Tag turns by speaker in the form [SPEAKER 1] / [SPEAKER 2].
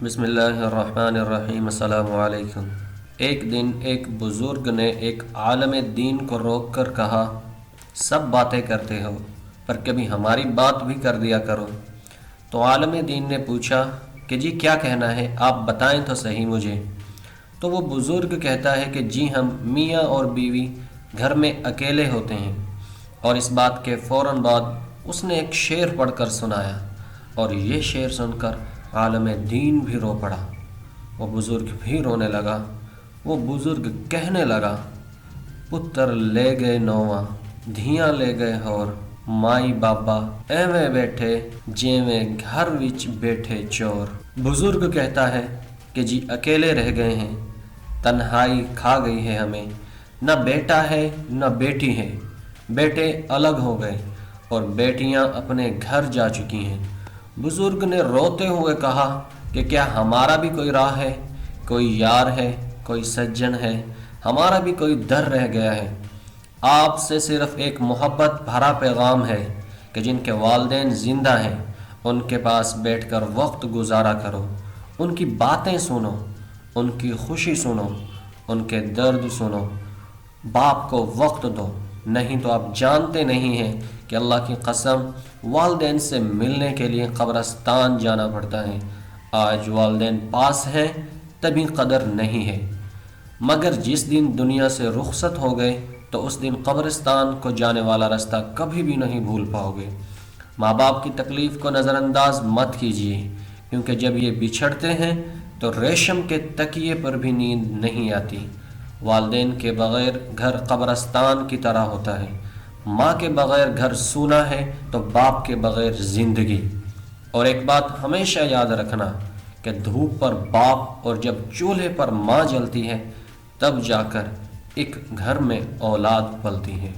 [SPEAKER 1] بسم اللہ الرحمن الرحیم، السلام علیکم۔ ایک دن ایک بزرگ نے ایک عالم دین کو روک کر کہا، سب باتیں کرتے ہو پر کبھی ہماری بات بھی کر دیا کرو۔ تو عالم دین نے پوچھا کہ جی کیا کہنا ہے، آپ بتائیں تو صحیح مجھے۔ تو وہ بزرگ کہتا ہے کہ جی ہم میاں اور بیوی گھر میں اکیلے ہوتے ہیں۔ اور اس بات کے فوراً بعد اس نے ایک شعر پڑھ کر سنایا، اور یہ شعر سن کر عالم دین بھی رو پڑا۔ وہ بزرگ بھی رونے لگا۔ وہ بزرگ کہنے لگا، پتر لے گئے نواں، دھیاں لے گئے ہور، مائی بابا ایویں بیٹھے جیویں گھر وچ بیٹھے چور۔ بزرگ کہتا ہے کہ جی اکیلے رہ گئے ہیں، تنہائی کھا گئی ہے ہمیں، نہ بیٹا ہے نہ بیٹی ہے، بیٹے الگ ہو گئے اور بیٹیاں اپنے گھر جا چکی ہیں۔ بزرگ نے روتے ہوئے کہا کہ کیا ہمارا بھی کوئی راہ ہے، کوئی یار ہے، کوئی سجن ہے، ہمارا بھی کوئی در رہ گیا ہے۔ آپ سے صرف ایک محبت بھرا پیغام ہے کہ جن کے والدین زندہ ہیں ان کے پاس بیٹھ کر وقت گزارا کرو، ان کی باتیں سنو، ان کی خوشی سنو، ان کے درد سنو۔ باپ کو وقت دو، نہیں تو آپ جانتے نہیں ہیں کہ اللہ کی قسم والدین سے ملنے کے لیے قبرستان جانا پڑتا ہے۔ آج والدین پاس ہیں تبھی قدر نہیں ہے، مگر جس دن دنیا سے رخصت ہو گئے تو اس دن قبرستان کو جانے والا راستہ کبھی بھی نہیں بھول پاؤ گے۔ ماں باپ کی تکلیف کو نظر انداز مت کیجیے، کیونکہ جب یہ بچھڑتے ہیں تو ریشم کے تکیے پر بھی نیند نہیں آتی۔ والدین کے بغیر گھر قبرستان کی طرح ہوتا ہے۔ ماں کے بغیر گھر سونا ہے تو باپ کے بغیر زندگی۔ اور ایک بات ہمیشہ یاد رکھنا کہ دھوپ پر باپ اور جب چولہے پر ماں جلتی ہے تب جا کر ایک گھر میں اولاد پلتی ہے۔